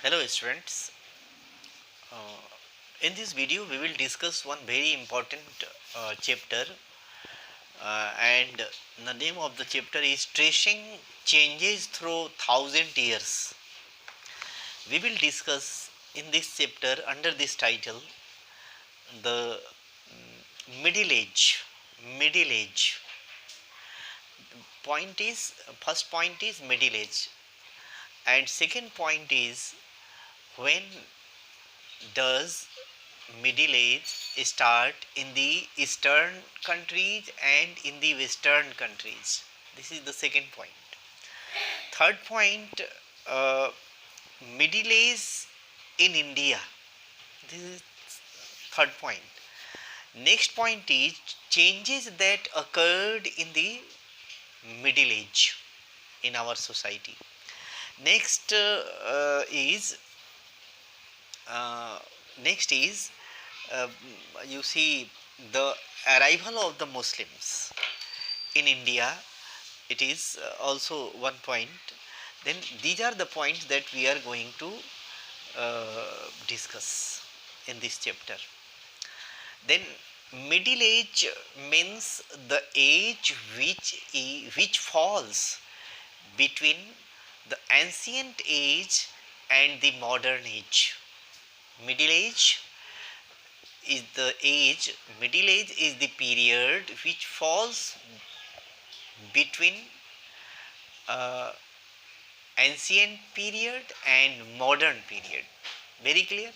Hello students, in this video we will discuss one very important chapter and the name of the chapter is Tracing Changes Through Thousand Years. We will discuss in this chapter under this title the middle age. Middle age. First point is middle age and second point is when does middle age start in the eastern countries and in the western countries. This is the second point. Third point, uh, middle age in India. This is third point. Next point is changes that occurred in the middle age in our society. Next is uh, next is uh, you see the arrival of the Muslims in India. It is also one point. Then these are the points that we are going to discuss in this chapter. Then middle age means the age which falls between the ancient age and the modern age. Middle age is the age, middle age is the period which falls between uh, ancient period and modern period. Very clear?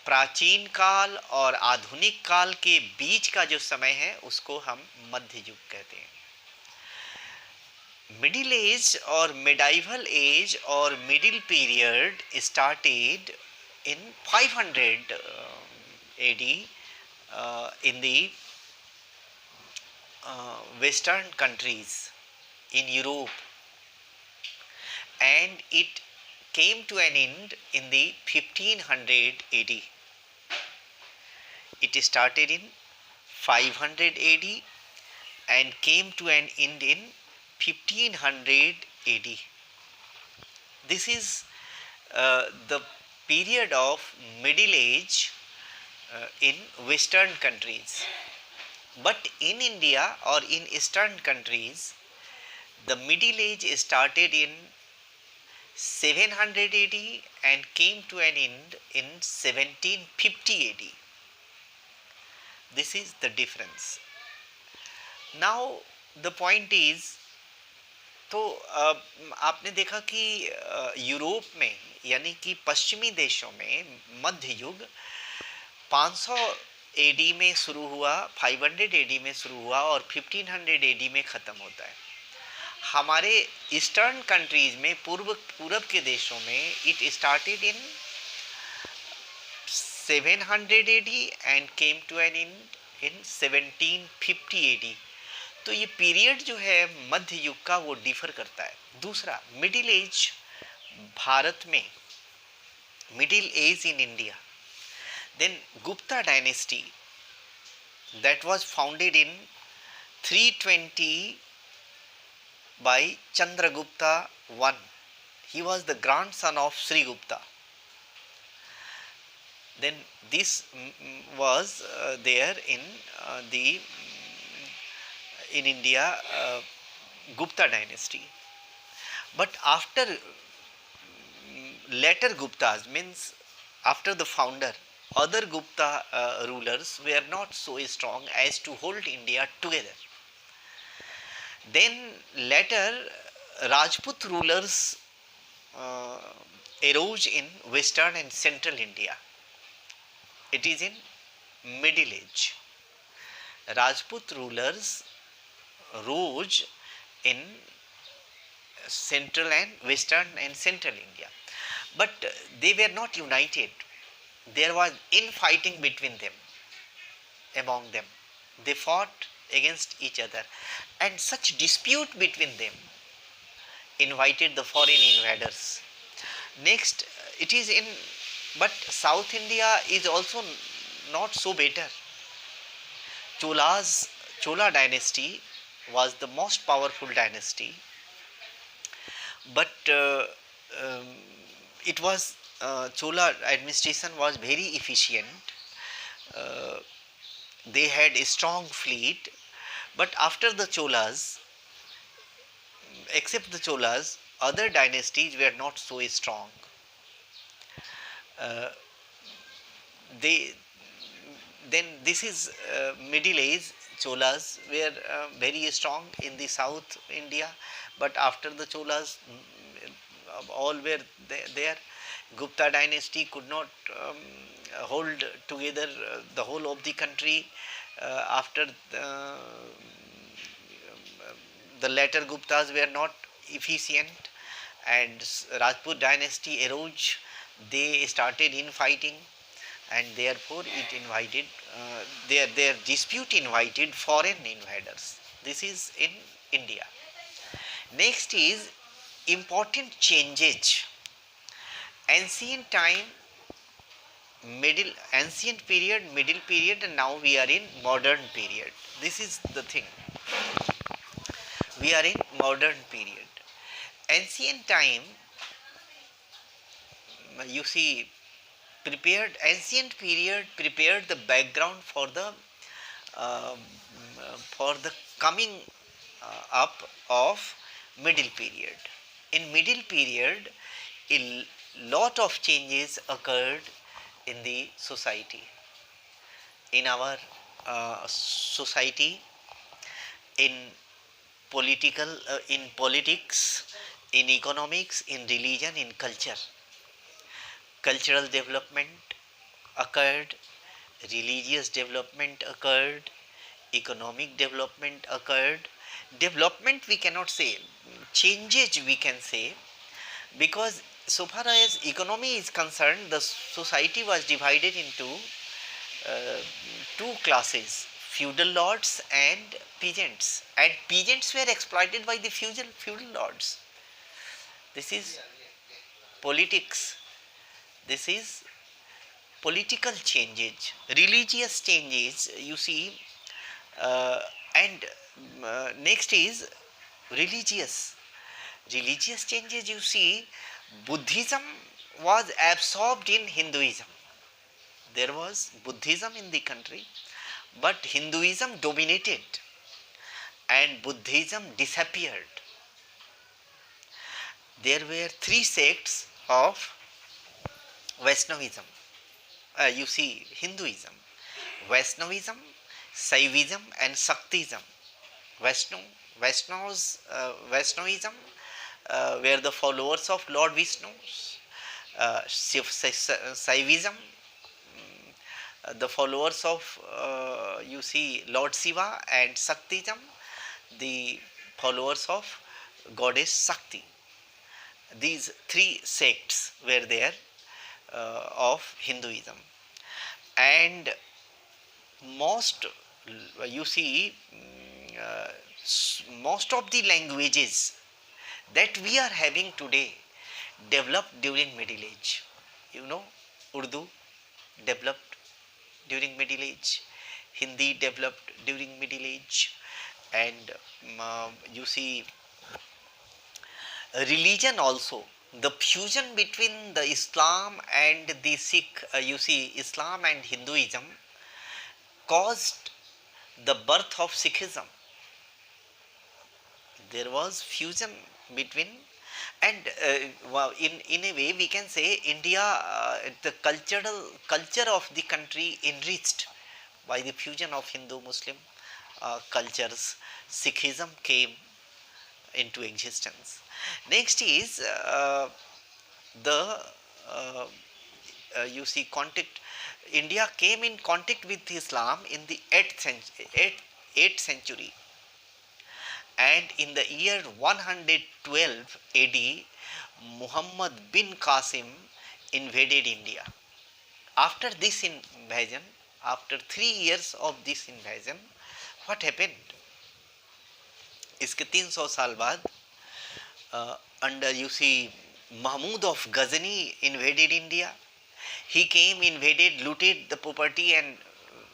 प्राचीन काल और आधुनिक काल के बीच का जो समय है उसको हम मध्य युग कहते हैं. मिडिल एज और मिडाइवल एज और middle period started in 500 AD in the western countries in Europe, and it came to an end in the 1500 AD. It started in 500 AD and came to an end in 1500 AD. This is the period of middle age in western countries, but in India or in eastern countries the middle age started in 700 AD and came to an end in 1750 AD. This is the difference. Now the point is, तो आपने देखा कि Europe में यानी कि पश्चिमी देशों में मध्य युग 500 एडी में शुरू हुआ, 500 एडी में शुरू हुआ और 1500 एडी में ख़त्म होता है. हमारे ईस्टर्न कंट्रीज में पूर्व के देशों में it started in 700 AD and came to end in 1750 AD. तो ये पीरियड जो है मध्य युग का वो डिफर करता है. दूसरा, मिडिल एज भारत में, middle age in India. Then Gupta dynasty that was founded in 320 by Chandragupta I. He was the grandson of Sri Gupta. Then this was there in India, Gupta dynasty. But after later Guptas, means after the founder, other Gupta rulers were not so strong as to hold India together. Then later Rajput rulers arose in western and central India. It is in middle age. Rajput rulers rose in central and western and central India, but they were not united. There was infighting between them, among them. They fought against each other, and such dispute between them invited the foreign invaders. Next, it is in, but South India is also not so better. Chola dynasty was the most powerful dynasty, but it was Chola administration was very efficient. Uh, they had a strong fleet, but after the Cholas, except the Cholas, other dynasties were not so strong. Uh, they then this is middle age. Cholas were very strong in the south India, but after the Cholas, all were there. Gupta dynasty could not hold together the whole of the country. After the later Guptas were not efficient, and Rajput dynasty arose. They started infighting, and therefore it invited their dispute invited foreign invaders. This is in India. Next is important changes. Ancient time, ancient period, middle period, and now we are in modern period. This is the thing. We are in modern period. Ancient time, you see, prepared ancient period prepared the background uh, for the coming up of middle period. In middle period, a lot of changes occurred in the society, in our society, in in politics, in economics, in religion, in culture. Cultural development occurred, religious development occurred, economic development occurred. Development we cannot say, changes we can say, because so far as economy is concerned, the society was divided into uh, two classes: feudal lords and peasants. And peasants were exploited by the feudal lords. This is politics. This is political changes, religious changes, you see, uh, and next is religious. Religious changes, you see, Buddhism was absorbed in Hinduism. There was Buddhism in the country, but Hinduism dominated and Buddhism disappeared. There were three sects of Vaishnavism. You see, Hinduism: Vaishnavism, Saivism, and Shaktism. Vaishnu, Vaishnavism were the followers of Lord Vishnu. Saivism, the followers of you see Lord Shiva, and Shaktism, the followers of Goddess Shakti. These three sects were there of Hinduism, and most you see most of the languages that we are having today developed during Middle Age. You know, Urdu developed during Middle Age, Hindi developed during Middle Age, and you see religion also. The fusion between the Islam and the Sikh, you see, Islam and Hinduism caused the birth of Sikhism. There was fusion between, and in a way we can say India, the culture of the country enriched by the fusion of Hindu Muslim cultures. Sikhism came into existence. Next is the uh, you see contact. India came in contact with Islam in the 8th century, and in the year 112 AD, Muhammad bin Qasim invaded India. After this invasion, after 3 years of this invasion, what happened? इसके 300 साल बाद under you see Mahmud of Ghazni invaded India. He came, invaded, looted the property and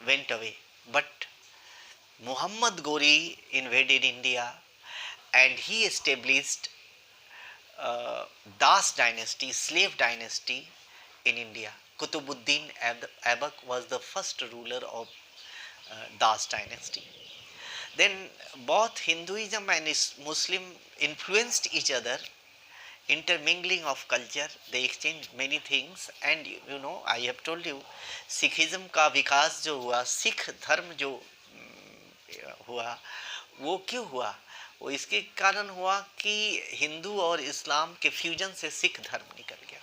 went away. But Muhammad Ghori invaded India and he established Das dynasty, slave dynasty in India. Qutbuddin Aibak was the first ruler of Das dynasty. Then both Hinduism and Muslim influenced each other, intermingling of culture, they exchanged many things. And you know, I have told you, Sikhism का विकास जो हुआ, सिख धर्म जो हुआ, वो क्यों हुआ? वो इसके कारण हुआ कि हिंदू और इस्लाम के फ्यूजन से सिख धर्म निकल गया।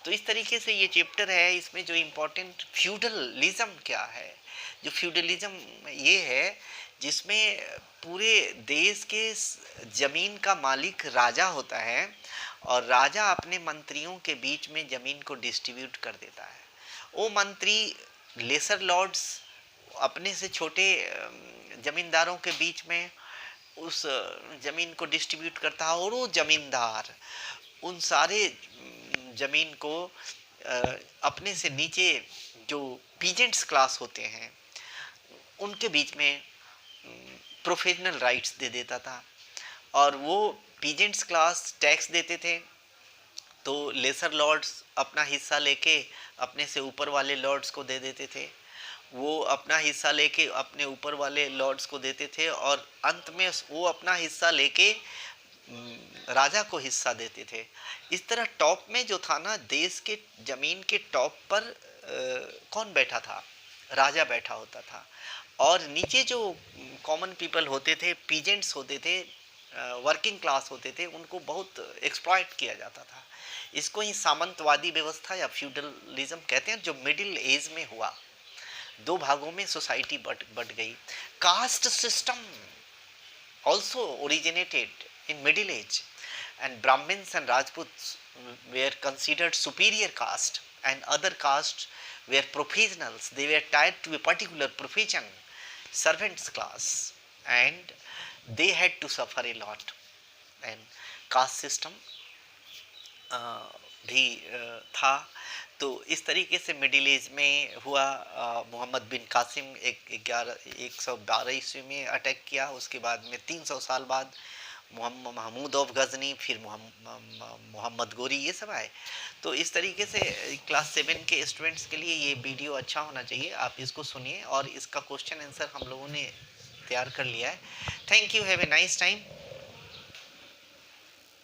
तो इस तरीके से ये चैप्टर है, इसमें जो इम्पोर्टेंट फ्यूडलिज्म क्या है, जो फ्यूडलिज्म ये है जिसमें पूरे देश के जमीन का मालिक राजा होता है और राजा अपने मंत्रियों के बीच में जमीन को डिस्ट्रीब्यूट कर देता है। वो मंत्री लेसर लॉर्ड्स अपने से छोटे जमींदारों के बीच में उस जमीन को डिस्ट्रीब्यूट करता है और वो जमींदार उन सारे जमीन को अपने से नीचे जो पीजेंट्स क्लास होते हैं उनके बीच में प्रोफेशनल राइट्स दे देता था। और वो पीजेंट्स क्लास टैक्स देते थे, तो लेसर लॉर्ड्स अपना हिस्सा लेके अपने से ऊपर वाले लॉर्ड्स को दे देते थे, वो अपना हिस्सा लेके अपने ऊपर वाले लॉर्ड्स को देते थे, और अंत में वो अपना हिस्सा लेके राजा को हिस्सा देते थे। इस तरह टॉप में जो था ना, देश के जमीन के टॉप पर कौन बैठा था? राजा बैठा होता था। और नीचे जो कॉमन पीपल होते थे, पीजेंट्स होते थे, वर्किंग क्लास होते थे, उनको बहुत एक्सप्लॉइट किया जाता था। इसको ही सामंतवादी व्यवस्था या फ्यूडलिज्म कहते हैं, जो मिडिल एज में हुआ। दो भागों में सोसाइटी बट गई। Caste system also originated in middle age, and Brahmins and Rajputs were considered superior caste and other castes were professionals. They were tied to a particular profession, servants class, and they had to suffer a lot. And caste system भी था। तो इस तरीके से middle age में हुआ। मोहम्मद बिन कासिम 112 ईस्वी में अटैक किया, उसके बाद में 300 साल बाद महमूद ऑफ गजनी, फिर मोहम्मद गोरी, ये सब आए। तो इस तरीके से क्लास 7 के स्टूडेंट्स के लिए ये वीडियो अच्छा होना चाहिए। आप इसको सुनिए और इसका क्वेश्चन आंसर हम लोगों ने तैयार कर लिया है। Thank you, have a nice time.